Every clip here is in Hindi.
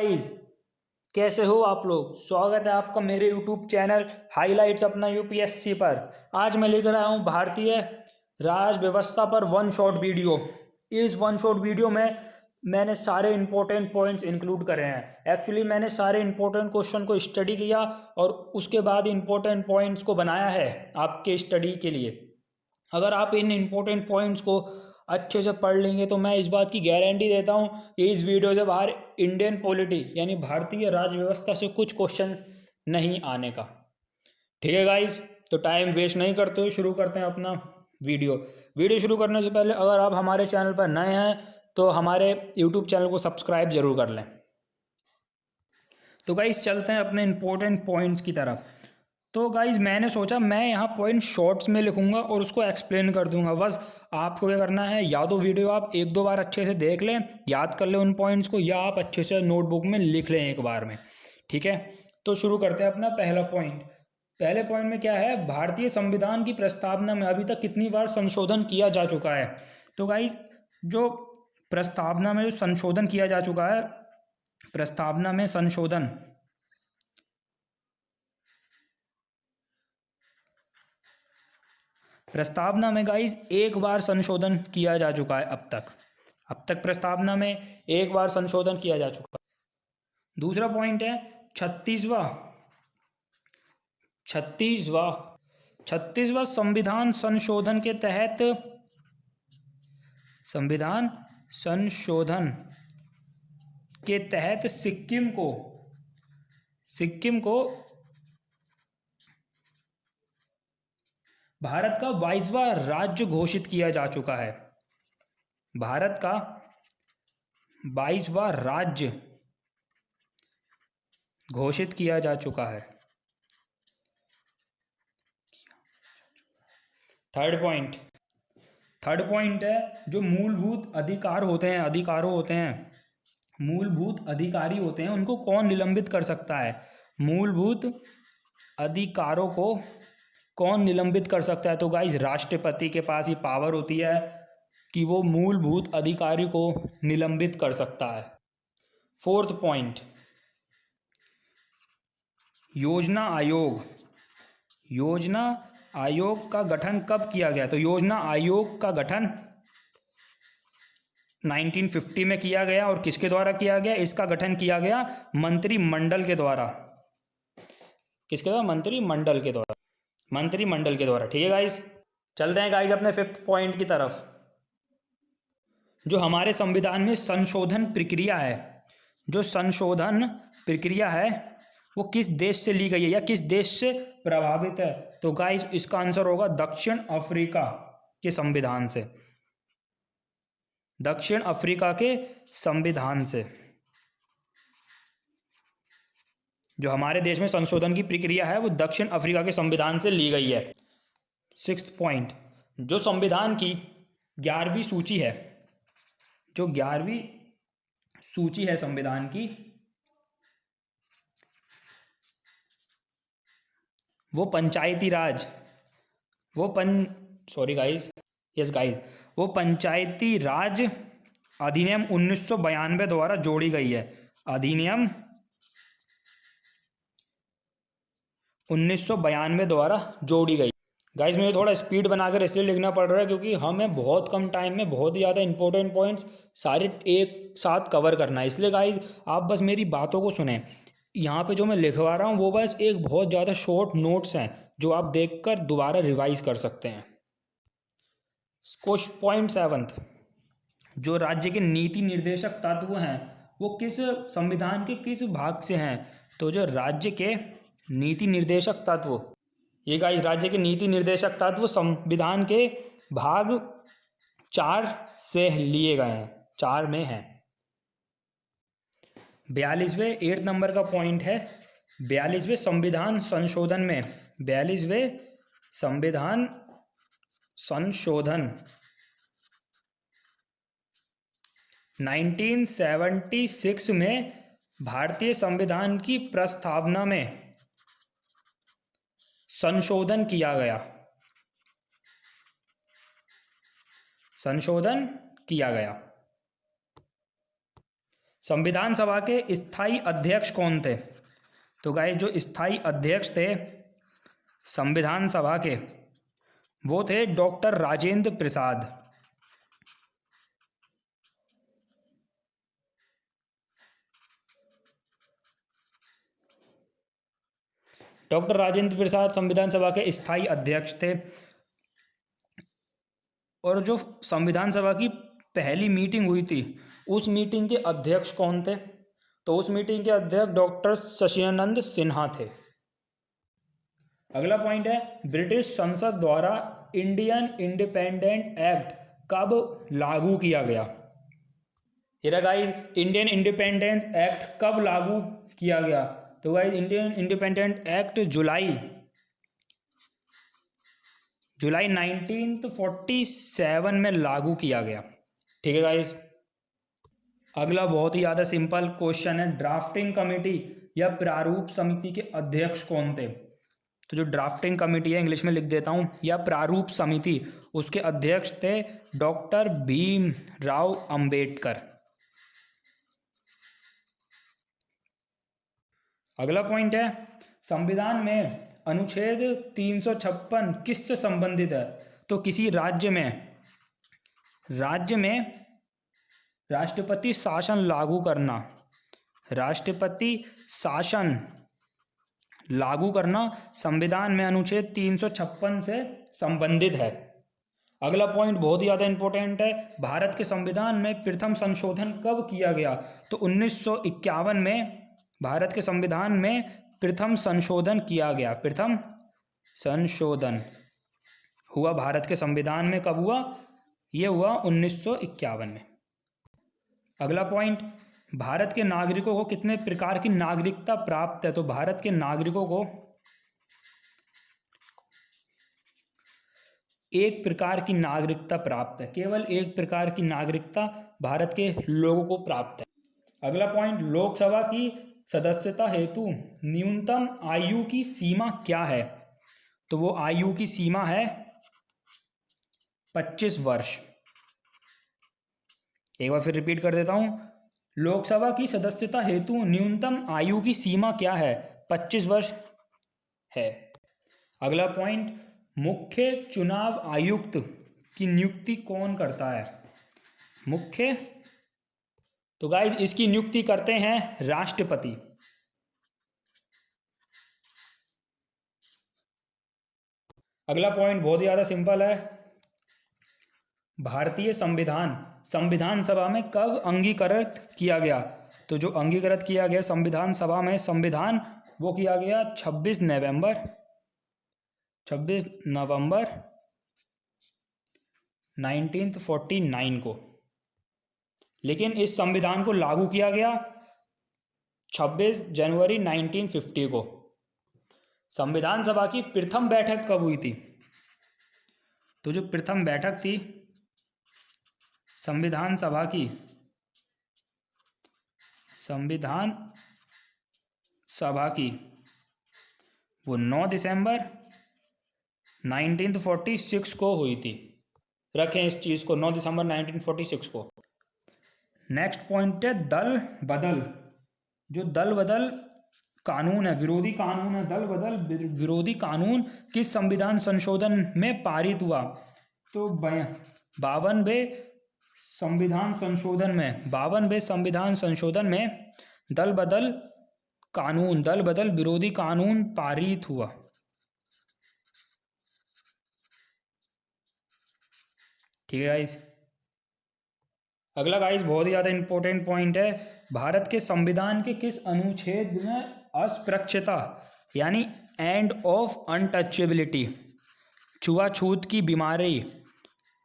गाइस, कैसे हो आप लोग। स्वागत है आपका मेरे यूट्यूब चैनल हाइलाइट्स अपना यूपीएससी पर। आज मैं लेकर आया हूँ भारतीय राज व्यवस्था पर वन शॉट वीडियो। इस वन शॉट वीडियो में मैंने सारे इंपॉर्टेंट पॉइंट्स इंक्लूड करे हैं। एक्चुअली मैंने सारे इंपॉर्टेंट क्वेश्चन को स्टडी किया और उसके बाद इंपॉर्टेंट पॉइंट्स को बनाया है आपके स्टडी के लिए। अगर आप इन इम्पोर्टेंट पॉइंट्स को अच्छे से पढ़ लेंगे तो मैं इस बात की गारंटी देता हूँ कि इस वीडियो से बाहर इंडियन पॉलिटी यानी भारतीय राज्य व्यवस्था से कुछ क्वेश्चन नहीं आने का। ठीक है गाइस, तो टाइम वेस्ट नहीं करते हुए शुरू करते हैं अपना वीडियो शुरू करने से पहले अगर आप हमारे चैनल पर नए हैं तो हमारे यूट्यूब चैनल को सब्सक्राइब जरूर कर लें। तो गाइस चलते हैं अपने इंपॉर्टेंट पॉइंट्स की तरफ। तो गाइज मैंने सोचा मैं यहाँ पॉइंट शॉर्ट्स में लिखूंगा और उसको एक्सप्लेन कर दूंगा। बस आपको क्या करना है, या तो वीडियो आप एक दो बार अच्छे से देख लें, याद कर लें उन पॉइंट्स को, या आप अच्छे से नोटबुक में लिख लें एक बार में। ठीक है, तो शुरू करते हैं अपना पहला पॉइंट। पहले पॉइंट में क्या है, भारतीय संविधान की प्रस्तावना में अभी तक कितनी बार संशोधन किया जा चुका है। तो गाइज जो प्रस्तावना में जो संशोधन किया जा चुका है, प्रस्तावना में संशोधन प्रस्तावना में गाइस एक बार संशोधन किया जा चुका है अब तक प्रस्तावना में एक बार संशोधन किया जा चुका है। दूसरा पॉइंट है छत्तीसवां संविधान संशोधन के तहत सिक्किम को भारत का 22वां राज्य घोषित किया जा चुका है। भारत का 22वां राज्य घोषित किया जा चुका है। थर्ड पॉइंट है जो मूलभूत अधिकारी होते हैं उनको कौन निलंबित कर सकता है। मूलभूत अधिकारों को कौन निलंबित कर सकता है। तो गाइस राष्ट्रपति के पास ही पावर होती है कि वो मूलभूत अधिकारी को निलंबित कर सकता है। फोर्थ पॉइंट, योजना आयोग का गठन कब किया गया। तो योजना आयोग का गठन 1950 में किया गया। और किसके द्वारा किया गया, इसका गठन किया गया मंत्रिमंडल के द्वारा। किसके द्वारा, मंत्रिमंडल के द्वारा। ठीक है गाइस, चलते हैं गाइस अपने फिफ्थ पॉइंट की तरफ। जो हमारे संविधान में संशोधन प्रक्रिया है वो किस देश से ली गई है या किस देश से प्रभावित है। तो गाइस इसका आंसर होगा दक्षिण अफ्रीका के संविधान से। जो हमारे देश में संशोधन की प्रक्रिया है वो दक्षिण अफ्रीका के संविधान से ली गई है। सिक्स्थ पॉइंट, जो संविधान की 11वीं सूची है संविधान की, वो पंचायती राज अधिनियम 1992 द्वारा जोड़ी गई है। अधिनियम 1992 द्वारा जोड़ी गई। गाइज मुझे थोड़ा स्पीड बनाकर इसलिए लिखना पड़ रहा है क्योंकि हमें बहुत कम टाइम में बहुत ही ज़्यादा इंपॉर्टेंट पॉइंट्स सारे एक साथ कवर करना है। इसलिए गाइज आप बस मेरी बातों को सुने। यहाँ पे जो मैं लिखवा रहा हूँ वो बस एक बहुत ज़्यादा शॉर्ट नोट्स हैं जो आप देखकर दोबारा रिवाइज कर सकते हैं। पॉइंट 7, जो राज्य के नीति निर्देशक तत्व हैं वो किस संविधान के किस भाग से हैं। तो जो राज्य के नीति निर्देशक तत्व, ये गाइस राज्य के नीति निर्देशक तत्व संविधान के भाग 4 से लिए गए हैं, 4 में हैं। 42वें 8 नंबर का पॉइंट है 42वें संविधान संशोधन में 42वें संविधान संशोधन 1976 में भारतीय संविधान की प्रस्तावना में संशोधन किया गया। संविधान सभा के स्थायी अध्यक्ष कौन थे? तो गाइस जो स्थायी अध्यक्ष थे संविधान सभा के वो थे डॉक्टर राजेंद्र प्रसाद। डॉक्टर राजेंद्र प्रसाद संविधान सभा के स्थायी अध्यक्ष थे। और जो संविधान सभा की पहली मीटिंग हुई थी उस मीटिंग के अध्यक्ष कौन थे? तो उस मीटिंग के अध्यक्ष डॉक्टर शशियानंद सिन्हा थे। अगला पॉइंट है ब्रिटिश संसद द्वारा इंडियन इंडिपेंडेंट एक्ट कब लागू किया गया? ये गाइस इंडियन इंडिपेंडेंस एक्ट कब लागू किया गया? तो गाइस इंडियन इंडिपेंडेंट एक्ट जुलाई 1947 में लागू किया गया। ठीक है गाइस। अगला बहुत ही ज़्यादा सिंपल क्वेश्चन है, ड्राफ्टिंग कमेटी या प्रारूप समिति के अध्यक्ष कौन थे? तो जो ड्राफ्टिंग कमेटी है इंग्लिश में लिख देता हूँ या प्रारूप समिति, उसके अध्यक्ष थे डॉक्टर भीमराव अंबेडकर। अगला पॉइंट है संविधान में अनुच्छेद 356 किससे संबंधित है? तो किसी राज्य में राष्ट्रपति शासन लागू करना, राष्ट्रपति शासन लागू करना संविधान में अनुच्छेद 356 से संबंधित है। अगला पॉइंट बहुत ही ज़्यादा इंपॉर्टेंट है, भारत के संविधान में प्रथम संशोधन कब किया गया? तो 1951 में भारत के संविधान में प्रथम संशोधन किया गया। प्रथम संशोधन हुआ भारत के संविधान में कब हुआ? यह हुआ 1951 में। अगला पॉइंट, भारत के नागरिकों को कितने प्रकार की नागरिकता प्राप्त है? तो भारत के नागरिकों को एक प्रकार की नागरिकता प्राप्त है। केवल एक प्रकार की नागरिकता भारत के लोगों को प्राप्त है। अगला पॉइंट, लोकसभा की सदस्यता हेतु न्यूनतम आयु की सीमा क्या है? तो वो आयु की सीमा है 25 वर्ष। एक बार फिर रिपीट कर देता हूं, लोकसभा की सदस्यता हेतु न्यूनतम आयु की सीमा क्या है? 25 वर्ष है। अगला पॉइंट, मुख्य चुनाव आयुक्त की नियुक्ति कौन करता है? मुख्य, तो गाइज इसकी नियुक्ति करते हैं राष्ट्रपति। अगला पॉइंट बहुत ही ज़्यादा सिंपल है, भारतीय संविधान सभा में कब अंगीकृत किया गया? तो जो अंगीकृत किया गया संविधान सभा में संविधान वो किया गया 26 नवंबर 1949 को। लेकिन इस संविधान को लागू किया गया 26 जनवरी 1950 को। संविधान सभा की प्रथम बैठक कब हुई थी? तो जो प्रथम बैठक थी संविधान सभा की वो 9 दिसंबर 1946 को हुई थी। रखें इस चीज़ को, 9 दिसंबर 1946 को। नेक्स्ट पॉइंट है दल बदल। जो दल बदल कानून है, विरोधी कानून है, दल बदल विरोधी कानून किस संविधान संशोधन में पारित हुआ? तो 52वें संविधान संशोधन में दल बदल विरोधी कानून पारित हुआ। ठीक है गाइस। अगला गाइस बहुत ही ज़्यादा इंपॉर्टेंट पॉइंट है, भारत के संविधान के किस अनुच्छेद में अस्पृश्यता यानी एंड ऑफ अनटचेबिलिटी, छुआछूत की बीमारी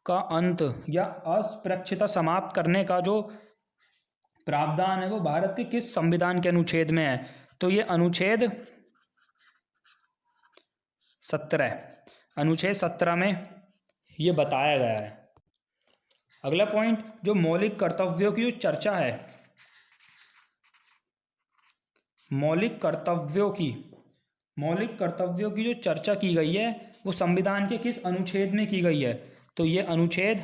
का अंत या अस्पृश्यता समाप्त करने का जो प्रावधान है वो भारत के किस संविधान के अनुच्छेद में है? तो ये अनुच्छेद 17, अनुच्छेद 17 में ये बताया गया है। अगला पॉइंट, जो मौलिक कर्तव्यों की जो चर्चा है, मौलिक कर्तव्यों की जो चर्चा की गई है वो संविधान के किस अनुच्छेद में की गई है? तो ये अनुच्छेद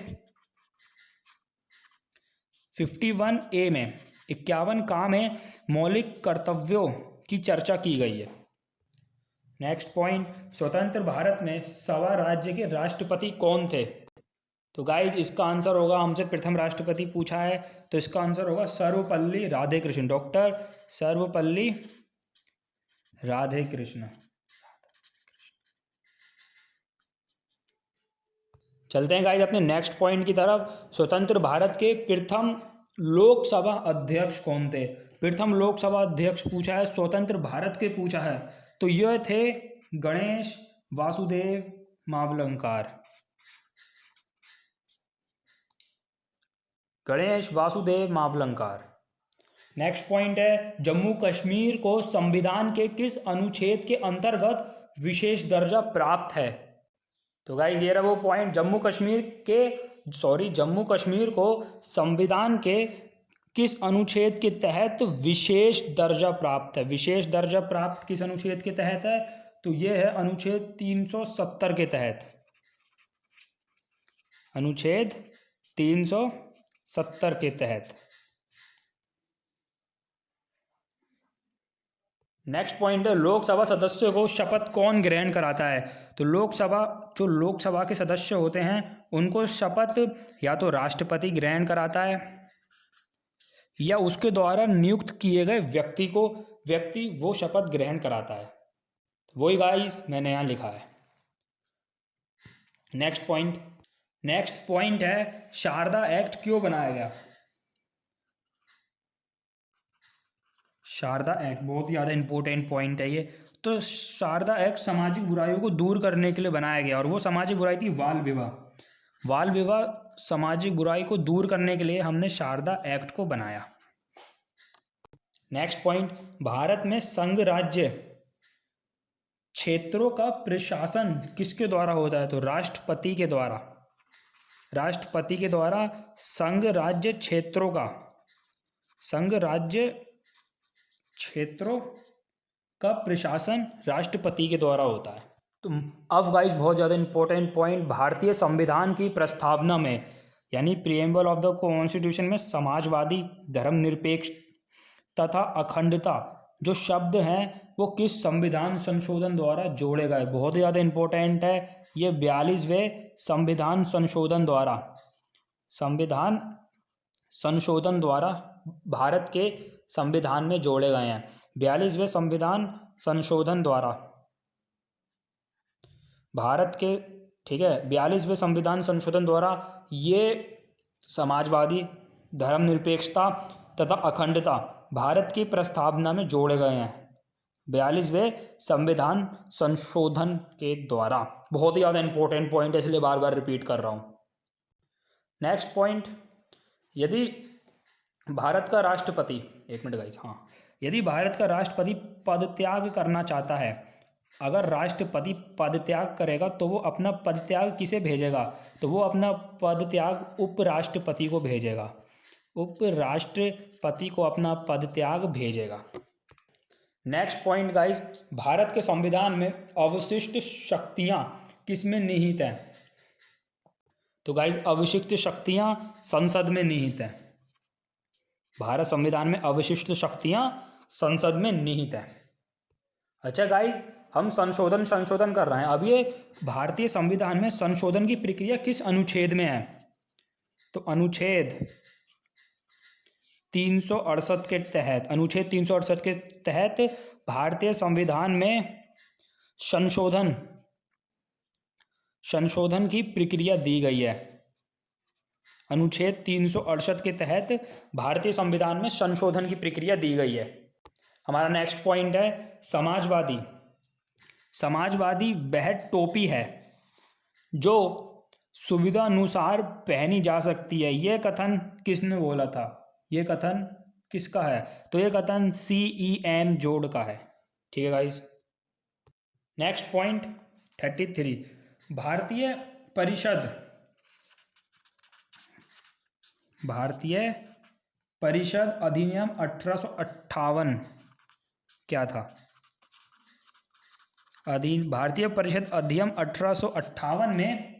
51A में 51 काम है मौलिक कर्तव्यों की चर्चा की गई है। नेक्स्ट पॉइंट, स्वतंत्र भारत में सवा राज्य के राष्ट्रपति कौन थे? तो गाइज इसका आंसर होगा, हमसे प्रथम राष्ट्रपति पूछा है तो इसका आंसर होगा सर्वपल्ली राधाकृष्ण, डॉक्टर सर्वपल्ली राधाकृष्ण। चलते हैं गाइज अपने नेक्स्ट पॉइंट की तरफ। स्वतंत्र भारत के प्रथम लोकसभा अध्यक्ष कौन थे? प्रथम लोकसभा अध्यक्ष पूछा है, स्वतंत्र भारत के पूछा है, तो यह थे गणेश वासुदेव मावलंकर। गणेश वासुदेव मावलंकर। नेक्स्ट पॉइंट है, जम्मू कश्मीर को संविधान के किस अनुच्छेद के अंतर्गत विशेष दर्जा प्राप्त है? तो गाइस ये रहा वो पॉइंट, जम्मू कश्मीर को संविधान के किस अनुच्छेद के तहत विशेष दर्जा प्राप्त है? विशेष दर्जा प्राप्त किस अनुच्छेद के तहत है? तो ये है अनुच्छेद 370 के तहत। अनुच्छेद 370 के तहत। नेक्स्ट पॉइंट है, लोकसभा सदस्यों को शपथ कौन ग्रहण कराता है? तो लोकसभा के सदस्य होते हैं उनको शपथ या तो राष्ट्रपति ग्रहण कराता है या उसके द्वारा नियुक्त किए गए व्यक्ति वो शपथ ग्रहण कराता है। वही गाइस मैंने यहाँ लिखा है। नेक्स्ट पॉइंट है, शारदा एक्ट क्यों बनाया गया? शारदा एक्ट बहुत ज़्यादा इंपॉर्टेंट पॉइंट है ये। तो शारदा एक्ट सामाजिक बुराइयों को दूर करने के लिए बनाया गया, और वो सामाजिक बुराई थी बाल विवाह। सामाजिक बुराई को दूर करने के लिए हमने शारदा एक्ट को बनाया। नेक्स्ट पॉइंट, भारत में संघ राज्य क्षेत्रों का प्रशासन किसके द्वारा होता है? तो राष्ट्रपति के द्वारा। संघ राज्य क्षेत्रों का प्रशासन राष्ट्रपति के द्वारा होता है। तो अब गाइस बहुत ज़्यादा इंपॉर्टेंट पॉइंट, भारतीय संविधान की प्रस्तावना में यानी प्रीएम्बल ऑफ द कॉन्स्टिट्यूशन में समाजवादी, धर्मनिरपेक्ष तथा अखंडता जो शब्द हैं वो किस संविधान संशोधन द्वारा जोड़े गए? बहुत ज़्यादा इंपॉर्टेंट है ये। 42वें संविधान संशोधन द्वारा भारत के संविधान में जोड़े गए हैं। 42वें संविधान संशोधन द्वारा भारत के, ठीक है, 42वें संविधान संशोधन द्वारा ये समाजवादी, धर्मनिरपेक्षता तथा अखंडता भारत की प्रस्तावना में जोड़े गए हैं 42वें संविधान संशोधन के द्वारा। बहुत ही ज़्यादा इंपॉर्टेंट पॉइंट है इसलिए बार बार रिपीट कर रहा हूँ। नेक्स्ट पॉइंट, यदि भारत का राष्ट्रपति, एक मिनट गाइस, हाँ, यदि भारत का राष्ट्रपति पदत्याग करना चाहता है, अगर राष्ट्रपति पदत्याग करेगा तो वो अपना पदत्याग किसे भेजेगा? तो वो अपना पदत्याग उपराष्ट्रपति को भेजेगा। उपराष्ट्रपति को अपना पदत्याग भेजेगा। नेक्स्ट पॉइंट गाइस, भारत के संविधान में अवशिष्ट शक्तियां किसमें निहित हैं? तो गाइस अवशिष्ट शक्तियां संसद में निहित हैं। भारत संविधान में अवशिष्ट शक्तियां संसद में निहित हैं। अच्छा गाइस, हम संशोधन कर रहे हैं। अब ये भारतीय संविधान में संशोधन की प्रक्रिया किस अनुच्छेद में है? तो अनुच्छेद 368 के तहत, अनुच्छेद 368 के तहत भारतीय संविधान में संशोधन की प्रक्रिया दी गई है। अनुच्छेद 368 के तहत भारतीय संविधान में संशोधन की प्रक्रिया दी गई है। हमारा नेक्स्ट पॉइंट है समाजवादी वह टोपी है जो सुविधानुसार पहनी जा सकती है। यह कथन किसने बोला था? ये कथन किसका है? तो ये कथन CEM जोड़ का है। ठीक है गाइस। नेक्स्ट पॉइंट 33, भारतीय परिषद अधिनियम 1858 क्या था? भारतीय परिषद अधिनियम 1858 में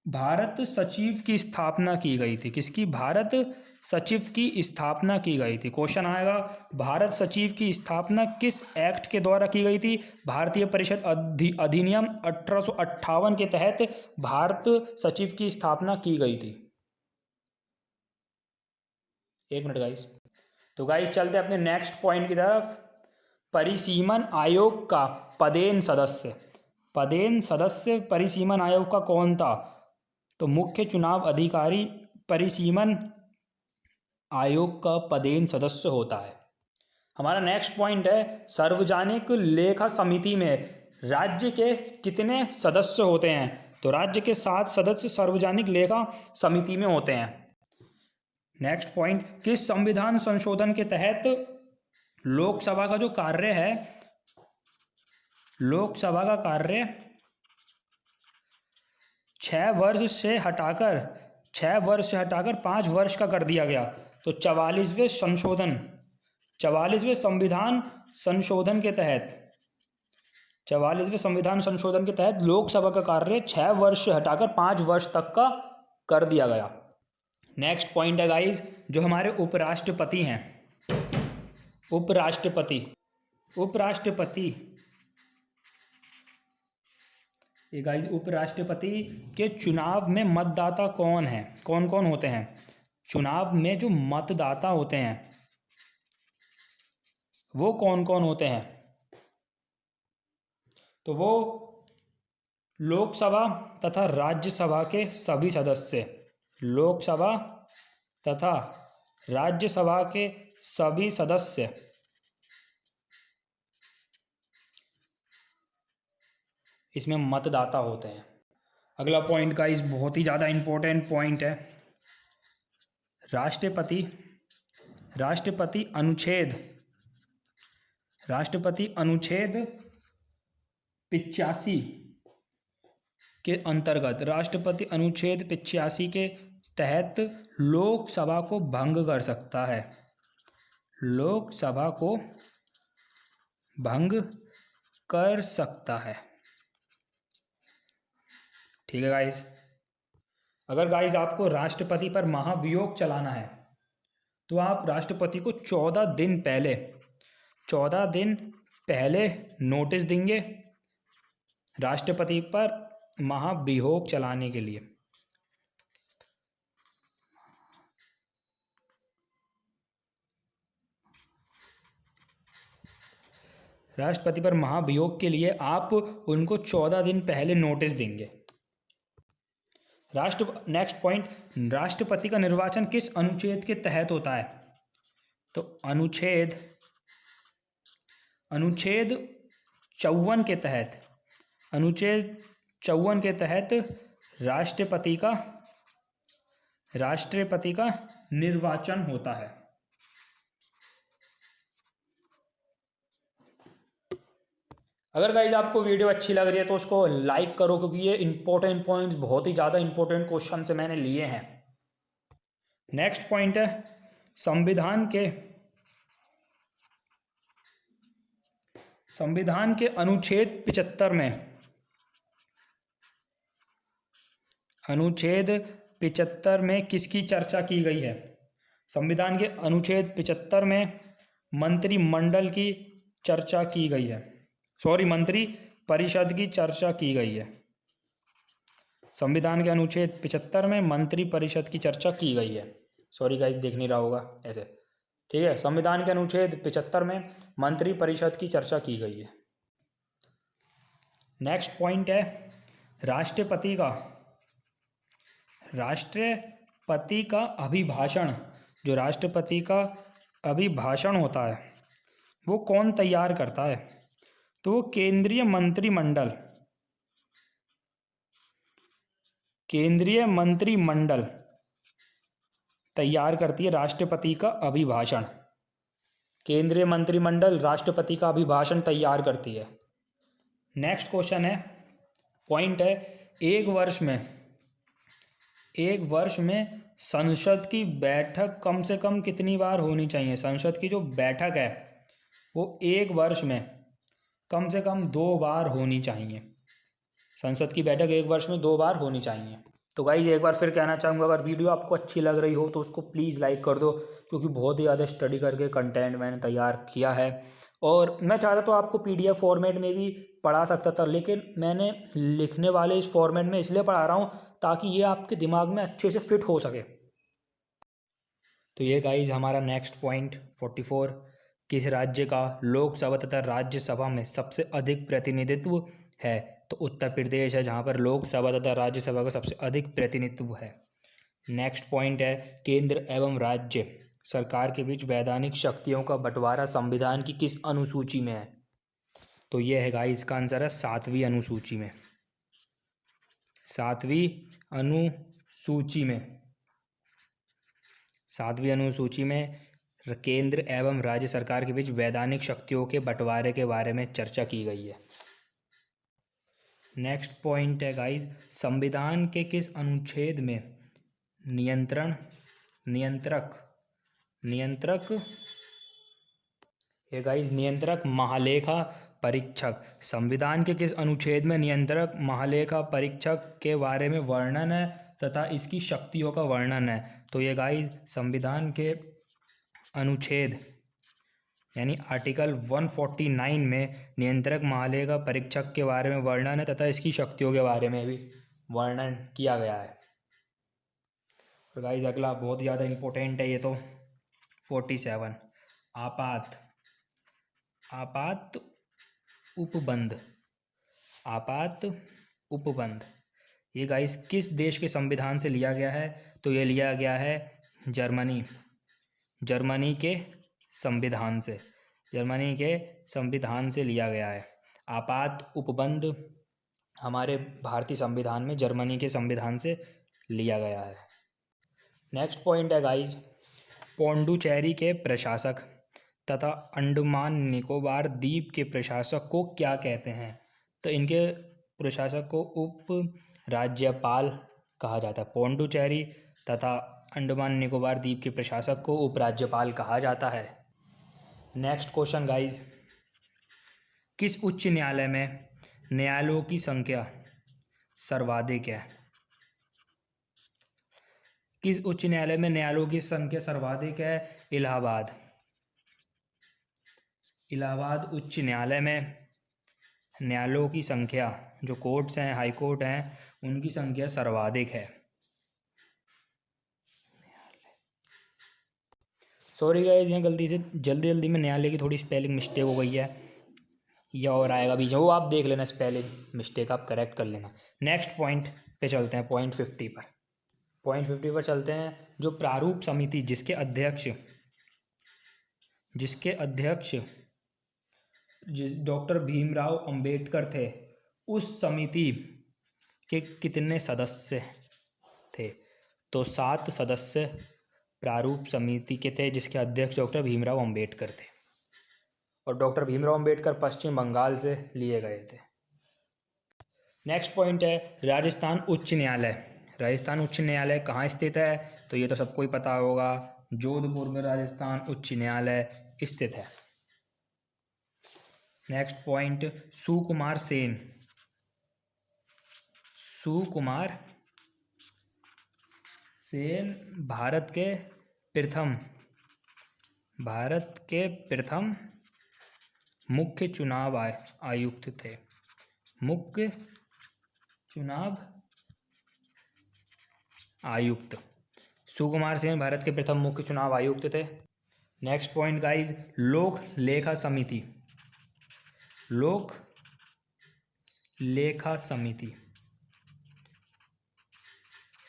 भारत सचिव की स्थापना की गई थी। किसकी? भारत सचिव की स्थापना की गई थी? क्वेश्चन आएगा, भारत सचिव की स्थापना किस एक्ट के द्वारा की गई थी? भारतीय परिषद अधिनियम 1858 के तहत भारत सचिव की स्थापना की गई थी। एक मिनट गाइस। तो गाइस चलते अपने नेक्स्ट पॉइंट की तरफ। परिसीमन आयोग का पदेन सदस्य परिसीमन आयोग का कौन था? तो मुख्य चुनाव अधिकारी परिसीमन आयोग का पदेन सदस्य होता है। हमारा नेक्स्ट पॉइंट है, सार्वजनिक लेखा समिति में राज्य के कितने सदस्य होते हैं? तो राज्य के 7 सदस्य सार्वजनिक लेखा समिति में होते हैं। नेक्स्ट पॉइंट, किस संविधान संशोधन के तहत लोकसभा का जो कार्य है, लोकसभा का कार्य 6 वर्ष से हटाकर 5 वर्ष का कर दिया गया? तो 44वें संविधान संशोधन के तहत लोकसभा का कार्य 6 वर्ष से हटाकर 5 वर्ष तक का कर दिया गया। नेक्स्ट पॉइंट है गाइज, जो हमारे उपराष्ट्रपति हैं, उपराष्ट्रपति के चुनाव में मतदाता कौन कौन होते हैं? चुनाव में जो मतदाता होते हैं वो कौन कौन होते हैं? तो वो लोकसभा तथा राज्यसभा के सभी सदस्य, लोकसभा तथा राज्यसभा के सभी सदस्य इसमें मतदाता होते हैं। अगला पॉइंट का इस बहुत ही ज़्यादा इम्पोर्टेंट पॉइंट है, राष्ट्रपति अनुच्छेद 85 के अंतर्गत, राष्ट्रपति अनुच्छेद 85 के तहत लोकसभा को भंग कर सकता है, लोकसभा को भंग कर सकता है। ठीक है गाइस। अगर गाइस आपको राष्ट्रपति पर महाभियोग चलाना है तो आप राष्ट्रपति को 14 दिन पहले नोटिस देंगे राष्ट्रपति पर महाभियोग चलाने के लिए। राष्ट्रपति पर महाभियोग के लिए आप उनको 14 दिन पहले नोटिस देंगे। नेक्स्ट पॉइंट, राष्ट्रपति का निर्वाचन किस अनुच्छेद के तहत होता है? तो अनुच्छेद 54 के तहत, अनुच्छेद 54 के तहत राष्ट्रपति का निर्वाचन होता है। अगर गाइज आपको वीडियो अच्छी लग रही है तो उसको लाइक करो, क्योंकि ये इंपॉर्टेंट पॉइंट्स, बहुत ही ज़्यादा इंपॉर्टेंट क्वेश्चन से मैंने लिए हैं। नेक्स्ट पॉइंट है, संविधान के अनुच्छेद 75 में किसकी चर्चा की गई है? संविधान के अनुच्छेद 75 में मंत्रिमंडल की चर्चा की गई है, मंत्री परिषद की चर्चा की गई है। संविधान के अनुच्छेद 75 में मंत्री परिषद की चर्चा की गई है। सॉरी गाइस, देख नहीं रहा होगा ऐसे, ठीक है। संविधान के अनुच्छेद 75 में मंत्री परिषद की चर्चा की गई है। नेक्स्ट पॉइंट है, राष्ट्रपति का अभिभाषण, जो राष्ट्रपति का अभिभाषण होता है वो कौन तैयार करता है? तो केंद्रीय मंत्रिमंडल तैयार करती है राष्ट्रपति का अभिभाषण। केंद्रीय मंत्रिमंडल राष्ट्रपति का अभिभाषण तैयार करती है। नेक्स्ट क्वेश्चन है, पॉइंट है, एक वर्ष में संसद की बैठक कम से कम कितनी बार होनी चाहिए? संसद की जो बैठक है वो एक वर्ष में कम से कम 2 बार होनी चाहिए। संसद की बैठक एक वर्ष में 2 बार होनी चाहिए। तो गाइज एक बार फिर कहना चाहूँगा, अगर वीडियो आपको अच्छी लग रही हो तो उसको प्लीज़ लाइक कर दो, क्योंकि बहुत ही ज़्यादा स्टडी करके कंटेंट मैंने तैयार किया है। और मैं चाहता तो आपको PDF फॉर्मेट में भी पढ़ा सकता था, लेकिन मैंने लिखने वाले इस फॉर्मेट में इसलिए पढ़ा रहा हूँ ताकि ये आपके दिमाग में अच्छे से फिट हो सके। तो ये गाइज हमारा नेक्स्ट पॉइंट 44, किस राज्य का लोकसभा तथा राज्यसभा में सबसे अधिक प्रतिनिधित्व है? तो उत्तर प्रदेश है, जहाँ पर लोकसभा तथा राज्यसभा का सबसे अधिक प्रतिनिधित्व है। नेक्स्ट पॉइंट है, केंद्र एवं राज्य सरकार के बीच वैधानिक शक्तियों का बंटवारा संविधान की किस अनुसूची में है? तो ये है गाइस, इसका आंसर है 7वीं अनुसूची में। 7वीं अनुसूची में 7वीं अनुसूची में केंद्र एवं राज्य सरकार के बीच वैधानिक शक्तियों के बंटवारे के बारे में चर्चा की गई है। नेक्स्ट पॉइंट है गाइस, संविधान के किस अनुच्छेद में नियंत्रक महालेखा परीक्षक, संविधान के किस अनुच्छेद में नियंत्रक महालेखा परीक्षक के बारे में वर्णन है तथा इसकी शक्तियों का वर्णन है? तो ये गाइस संविधान के अनुच्छेद यानी आर्टिकल 149 में नियंत्रक महालेखा परीक्षक के बारे में वर्णन है तथा इसकी शक्तियों के बारे में भी वर्णन किया गया है। और गाइस अगला बहुत ज़्यादा इम्पोर्टेंट है ये तो, 47, आपात उपबंध। ये गाइस किस देश के संविधान से लिया गया है? तो ये लिया गया है जर्मनी के संविधान से लिया गया है। आपात उपबंध हमारे भारतीय संविधान में जर्मनी के संविधान से लिया गया है। नेक्स्ट पॉइंट है गाइज, पौंडुचेरी के प्रशासक तथा अंडमान निकोबार द्वीप के प्रशासक को क्या कहते हैं? तो इनके प्रशासक को उप राज्यपाल कहा जाता है। पौंडुचेरी तथा अंडमान निकोबार द्वीप के प्रशासक को उप राज्यपाल कहा जाता है। नेक्स्ट क्वेश्चन गाइज, किस उच्च न्यायालय में न्यायालयों की संख्या सर्वाधिक है? किस उच्च न्यायालय में न्यायालयों की संख्या सर्वाधिक है? इलाहाबाद उच्च न्यायालय में न्यायालयों की संख्या, जो कोर्ट्स हैं, हाई कोर्ट हैं, उनकी संख्या सर्वाधिक है। सॉरी गाइस, यहाँ गलती से जल्दी में न्यायालय की थोड़ी स्पेलिंग मिस्टेक हो गई है, या और आएगा बीच में, वो आप देख लेना, स्पेलिंग मिस्टेक आप करेक्ट कर लेना। नेक्स्ट पॉइंट पे चलते हैं, पॉइंट 50 पर चलते हैं। जो प्रारूप समिति जिसके अध्यक्ष डॉक्टर भीमराव अंबेडकर थे, उस समिति के कितने सदस्य थे? तो 7 सदस्य प्रारूप समिति के थे, जिसके अध्यक्ष डॉक्टर भीमराव अंबेडकर थे। और डॉक्टर भीमराव अंबेडकर पश्चिम बंगाल से लिए गए थे। नेक्स्ट पॉइंट है, राजस्थान उच्च न्यायालय कहाँ स्थित है? तो ये तो सबको ही पता होगा, जोधपुर में राजस्थान उच्च न्यायालय स्थित है। नेक्स्ट पॉइंट, सुकुमार सेन भारत के प्रथम मुख्य चुनाव आयुक्त थे। सुकुमार सेन भारत के प्रथम मुख्य चुनाव आयुक्त थे। नेक्स्ट पॉइंट गाइज, लोक लेखा समिति,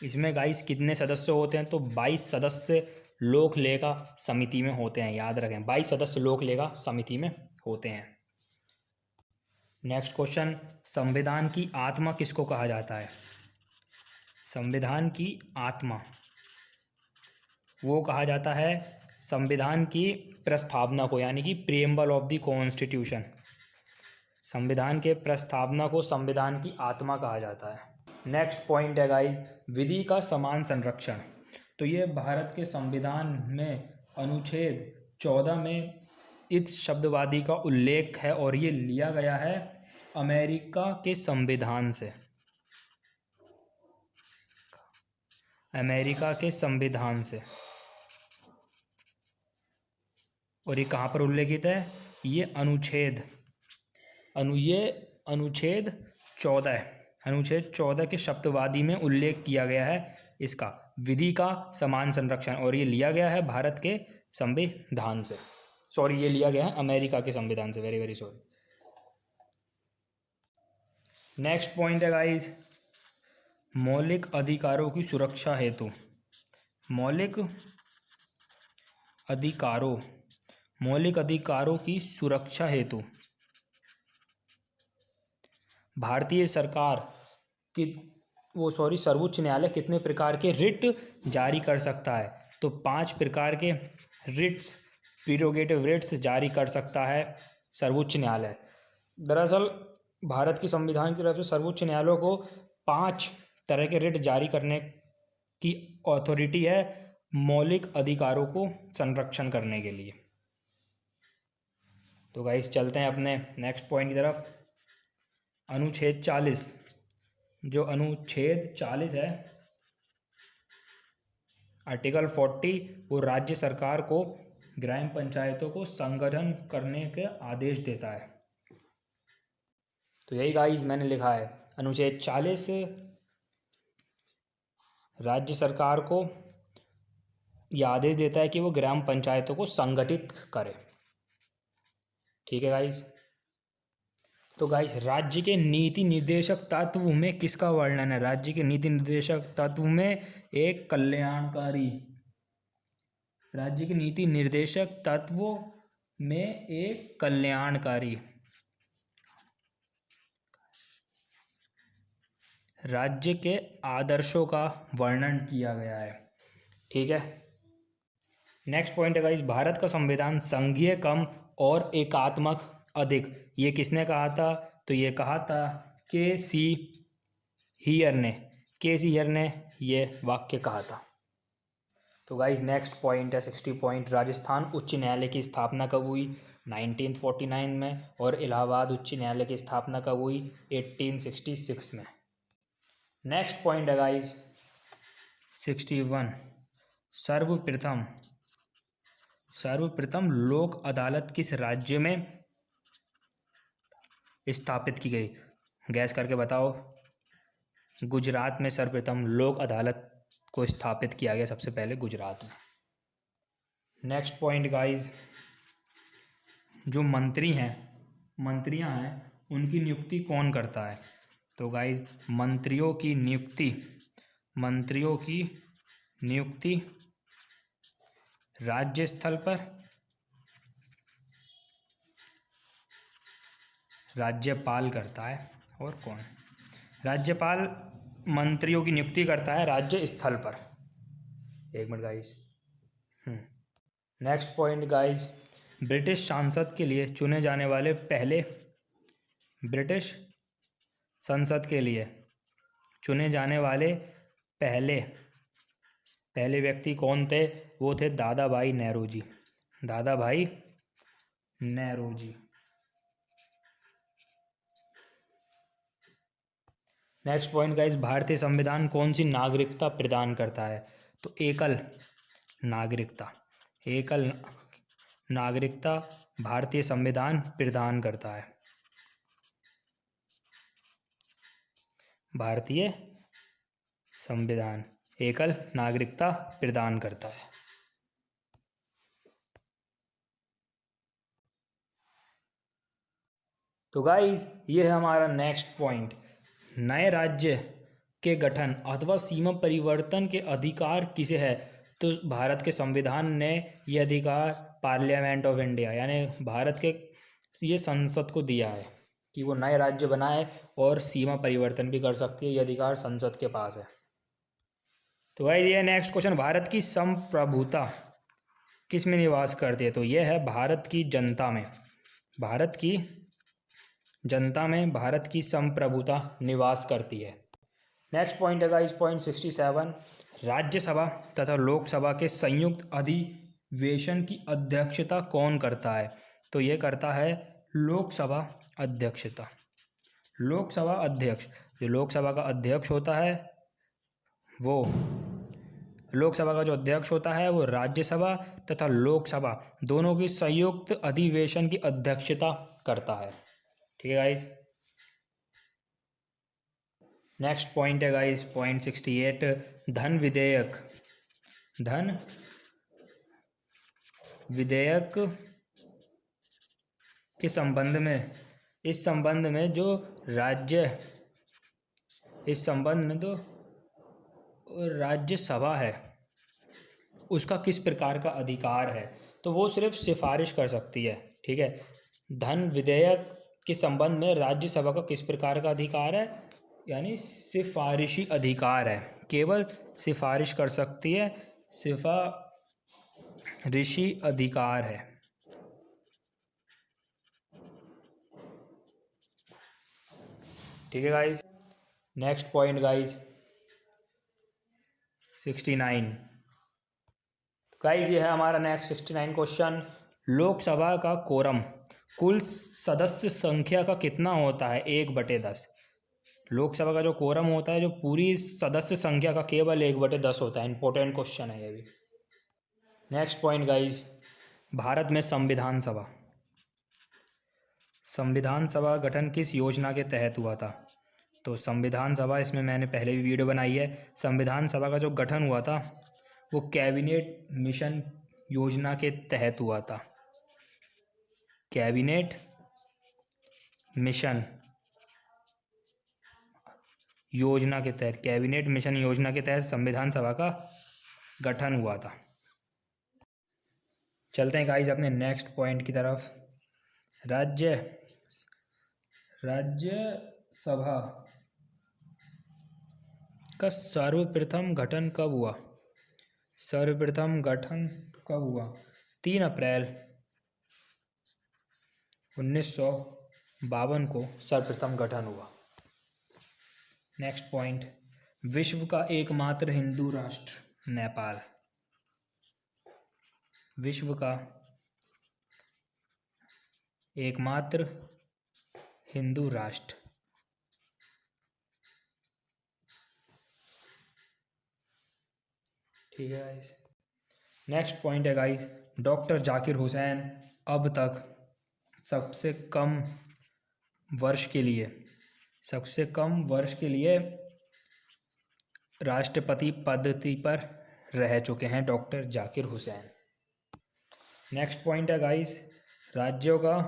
इसमें गाइस कितने सदस्य होते हैं? तो 22 सदस्य लोक लेखा समिति में होते हैं, याद रखें, 22 सदस्य लोक लेखा समिति में होते हैं। नेक्स्ट क्वेश्चन, संविधान की आत्मा किसको कहा जाता है? संविधान की आत्मा वो कहा जाता है संविधान की प्रस्तावना को, यानी कि प्रीएम्बल ऑफ द कॉन्स्टिट्यूशन। संविधान के प्रस्तावना को संविधान की आत्मा कहा जाता है। नेक्स्ट पॉइंट है गाइज, विधि का समान संरक्षण। तो ये भारत के संविधान में अनुच्छेद 14 में इस शब्दवादी का उल्लेख है, और ये लिया गया है अमेरिका के संविधान से। अमेरिका के संविधान से। और ये कहाँ पर उल्लेखित है? ये अनुच्छेद 14 के शब्दवादी में उल्लेख किया गया है इसका, विधि का समान संरक्षण। और ये लिया गया है भारत के संविधान से, सॉरी ये लिया गया है अमेरिका के संविधान से, very very sorry. Next point है गाइस, मौलिक अधिकारों की सुरक्षा हेतु। मौलिक अधिकारों की सुरक्षा हेतु भारतीय सरकार की सर्वोच्च न्यायालय कितने प्रकार के रिट जारी कर सकता है? तो 5 प्रकार के रिट्स, प्रीरोगेटिव रिट्स जारी कर सकता है सर्वोच्च न्यायालय। दरअसल भारत की संविधान की तरफ से सर्वोच्च न्यायालय को 5 तरह के रिट जारी करने की अथॉरिटी है मौलिक अधिकारों को संरक्षण करने के लिए। तो गाइस चलते हैं अपने नेक्स्ट पॉइंट की तरफ। अनुच्छेद 40, जो अनुच्छेद 40 है, आर्टिकल 40, वो राज्य सरकार को ग्राम पंचायतों को संगठन करने के आदेश देता है। तो यही गाइस मैंने लिखा है, अनुच्छेद 40 राज्य सरकार को यह आदेश देता है कि वो ग्राम पंचायतों को संगठित करे। ठीक है गाइस। तो गाइस राज्य के नीति निर्देशक तत्व में किसका वर्णन है? राज्य के नीति निर्देशक तत्व में एक कल्याणकारी, राज्य के नीति निर्देशक तत्वों में एक कल्याणकारी, राज्य के आदर्शों का वर्णन किया गया है। ठीक है। नेक्स्ट पॉइंट है गाइस, भारत का संविधान संघीय कम और एकात्मक अधिक, ये किसने कहा था? तो ये कहा था के.सी. हियर ने ये वाक्य कहा था। तो गाइस नेक्स्ट पॉइंट है 60 पॉइंट, राजस्थान उच्च न्यायालय की स्थापना कब हुई? 1949 में। और इलाहाबाद उच्च न्यायालय की स्थापना कब हुई? 1866 में। नेक्स्ट पॉइंट है गाइस 61, सर्वप्रथम लोक अदालत किस राज्य में स्थापित की गई? गैस करके बताओ। गुजरात में सर्वप्रथम लोक अदालत को स्थापित किया गया, सबसे पहले गुजरात में। नेक्स्ट पॉइंट गाइस, जो मंत्रियां हैं उनकी नियुक्ति कौन करता है? तो गाइस मंत्रियों की नियुक्ति राज्य स्थल पर राज्यपाल करता है। और कौन? राज्यपाल मंत्रियों की नियुक्ति करता है राज्य स्थल पर। एक minute guys. Next point guys, British संसद के लिए चुने जाने वाले पहले व्यक्ति कौन थे? वो थे दादा भाई Nehru ji. Next point guys, भारतीय संविधान कौन सी नागरिकता प्रदान करता है? तो एकल नागरिकता भारतीय संविधान प्रदान करता है। भारतीय संविधान एकल नागरिकता प्रदान करता है। तो गाइस ये है हमारा नेक्स्ट पॉइंट, नए राज्य के गठन अथवा सीमा परिवर्तन के अधिकार किसे है? तो भारत के संविधान ने ये अधिकार पार्लियामेंट ऑफ इंडिया यानी भारत के ये संसद को दिया है कि वो नए राज्य बनाए और सीमा परिवर्तन भी कर सकती है। ये अधिकार संसद के पास है। तो भाई ये नेक्स्ट क्वेश्चन, भारत की संप्रभुता किस में निवास करती है? तो ये है भारत की जनता में भारत की संप्रभुता निवास करती है। नेक्स्ट पॉइंट है गाइस पॉइंट 67, राज्यसभा तथा लोकसभा के संयुक्त अधिवेशन की अध्यक्षता कौन करता है? तो ये करता है लोकसभा अध्यक्ष। जो लोकसभा का अध्यक्ष होता है वो लोकसभा का जो अध्यक्ष होता है वो राज्यसभा तथा लोकसभा दोनों की संयुक्त अधिवेशन की अध्यक्षता करता है। ठीक है गाइस। नेक्स्ट पॉइंट है गाइस पॉइंट 68, धन विधेयक। धन विधेयक के संबंध में इस संबंध में जो राज्यसभा है उसका किस प्रकार का अधिकार है, तो वो सिर्फ सिफारिश कर सकती है। ठीक है, धन विधेयक के संबंध में राज्यसभा का किस प्रकार का अधिकार है, यानी सिफारिशी अधिकार है, केवल सिफारिश कर सकती है, सिफारिशी अधिकार है। ठीक है guys. Next point guys 69। Guys ये है हमारा नेक्स्ट 69 क्वेश्चन। लोकसभा का कोरम कुल सदस्य संख्या का कितना होता है? 1/10। लोकसभा का जो कोरम होता है जो पूरी सदस्य संख्या का केवल 1/10 होता है। इंपॉर्टेंट क्वेश्चन है ये भी। नेक्स्ट पॉइंट गाइज, भारत में संविधान सभा गठन किस योजना के तहत हुआ था? तो संविधान सभा, इसमें मैंने पहले भी वीडियो बनाई है। संविधान सभा का जो गठन हुआ था वो कैबिनेट मिशन योजना के तहत हुआ था। कैबिनेट मिशन योजना के तहत, कैबिनेट मिशन योजना के तहत संविधान सभा का गठन हुआ था। चलते हैं गाइस अपने नेक्स्ट पॉइंट की तरफ। राज्यसभा का सर्वप्रथम गठन कब हुआ? 3 अप्रैल 1952 को सर्वप्रथम गठन हुआ। नेक्स्ट पॉइंट, विश्व का एकमात्र हिंदू राष्ट्र नेपाल। विश्व का एकमात्र हिंदू राष्ट्र। ठीक है गाइस। नेक्स्ट पॉइंट है गाइस, डॉक्टर जाकिर हुसैन अब तक सबसे कम वर्ष के लिए राष्ट्रपति पद पर रह चुके हैं doctor Zakir Hussain. Next point है गाइस, राज्यों का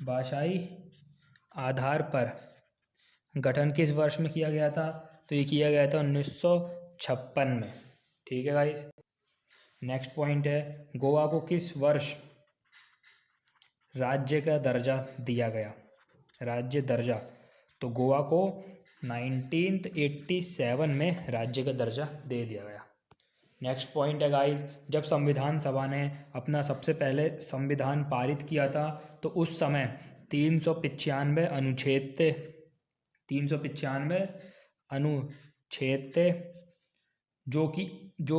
भाषाई आधार पर गठन किस वर्ष में किया गया था? तो ये किया गया था 1956 में। ठीक है गाइस। नेक्स्ट पॉइंट है, गोवा को किस वर्ष राज्य का दर्जा दिया गया? राज्य दर्जा, तो गोवा को 1987 में राज्य का दर्जा दे दिया गया। नेक्स्ट पॉइंट है गाइस, जब संविधान सभा ने अपना सबसे पहले संविधान पारित किया था तो उस समय 395 अनुच्छेद थे, जो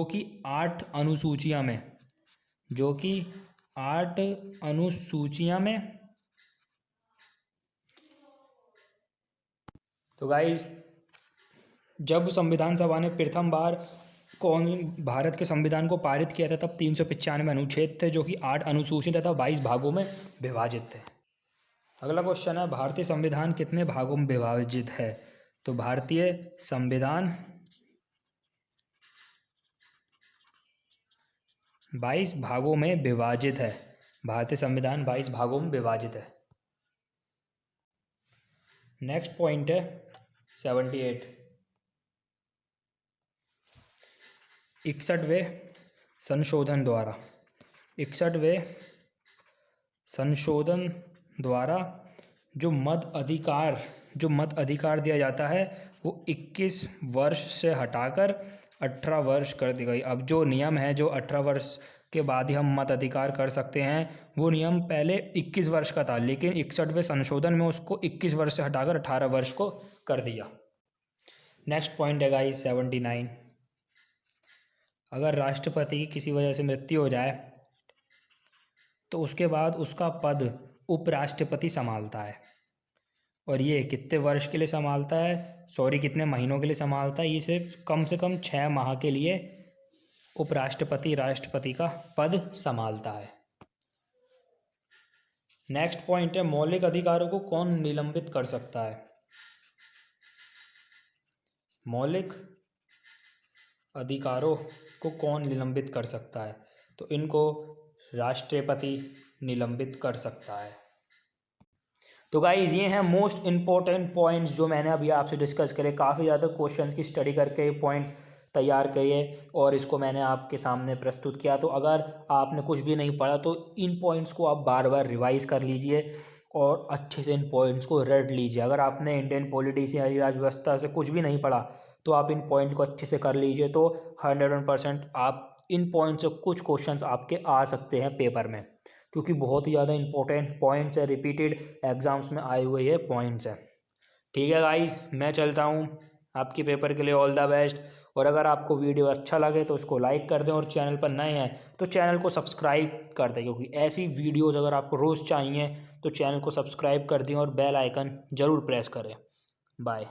कि 8 अनुसूचियां में। तो गाइस जब संविधान सभा ने प्रथम बार भारत के संविधान को पारित किया था तब 395 अनुच्छेद थे, जो कि 8 अनुसूचित तथा 22 भागों में विभाजित थे। अगला क्वेश्चन है, भारतीय संविधान कितने भागों में विभाजित है? तो भारतीय संविधान 22 भागों में विभाजित है। भारतीय संविधान 22 भागों में विभाजित है। नेक्स्ट पॉइंट है 78, 61वें संशोधन द्वारा जो मत अधिकार दिया जाता है वो 21 वर्ष से हटाकर 18 वर्ष कर दी गई। अब जो नियम है, जो 18 वर्ष के बाद ही हम मत अधिकार कर सकते हैं, वो नियम पहले 21 वर्ष का था, लेकिन 61वें संशोधन में उसको 21 वर्ष से हटाकर 18 वर्ष को कर दिया। नेक्स्ट पॉइंट है गाइस 79, अगर राष्ट्रपति की किसी वजह से मृत्यु हो जाए तो उसके बाद उसका पद उपराष्ट्रपति संभालता है, और ये कितने वर्ष के लिए संभालता है, सॉरी कितने महीनों के लिए संभालता है? ये सिर्फ कम से कम 6 माह के लिए उपराष्ट्रपति राष्ट्रपति का पद संभालता है। नेक्स्ट पॉइंट है, मौलिक अधिकारों को कौन निलंबित कर सकता है? मौलिक अधिकारों को कौन निलंबित कर सकता है? तो इनको राष्ट्रपति निलंबित कर सकता है। तो गाइज ये हैं मोस्ट इम्पोर्टेंट पॉइंट्स जो मैंने अभी आपसे डिस्कस करे। काफ़ी ज़्यादा क्वेश्चंस की स्टडी करके पॉइंट्स तैयार किए और इसको मैंने आपके सामने प्रस्तुत किया। तो अगर आपने कुछ भी नहीं पढ़ा तो इन पॉइंट्स को आप बार बार रिवाइज कर लीजिए और अच्छे से इन पॉइंट्स को रट लीजिए। अगर आपने इंडियन पॉलिटी से, अधिराज्य व्यवस्था से कुछ भी नहीं पढ़ा तो आप इन पॉइंट को अच्छे से कर लीजिए। तो 100% आप इन पॉइंट से कुछ क्वेश्चंस आपके आ सकते हैं पेपर में, क्योंकि बहुत ही ज़्यादा इंपॉर्टेंट पॉइंट्स है, रिपीटेड एग्जाम्स में आए हुए ये पॉइंट्स हैं। ठीक है गाइज, मैं चलता हूँ, आपके पेपर के लिए ऑल द बेस्ट। और अगर आपको वीडियो अच्छा लगे तो इसको लाइक कर दें और चैनल पर नए हैं तो चैनल को सब्सक्राइब कर दें, क्योंकि ऐसी वीडियोज़ अगर आपको रोज़ चाहिए तो चैनल को सब्सक्राइब कर दें और बेल आइकन ज़रूर प्रेस करें। बाय।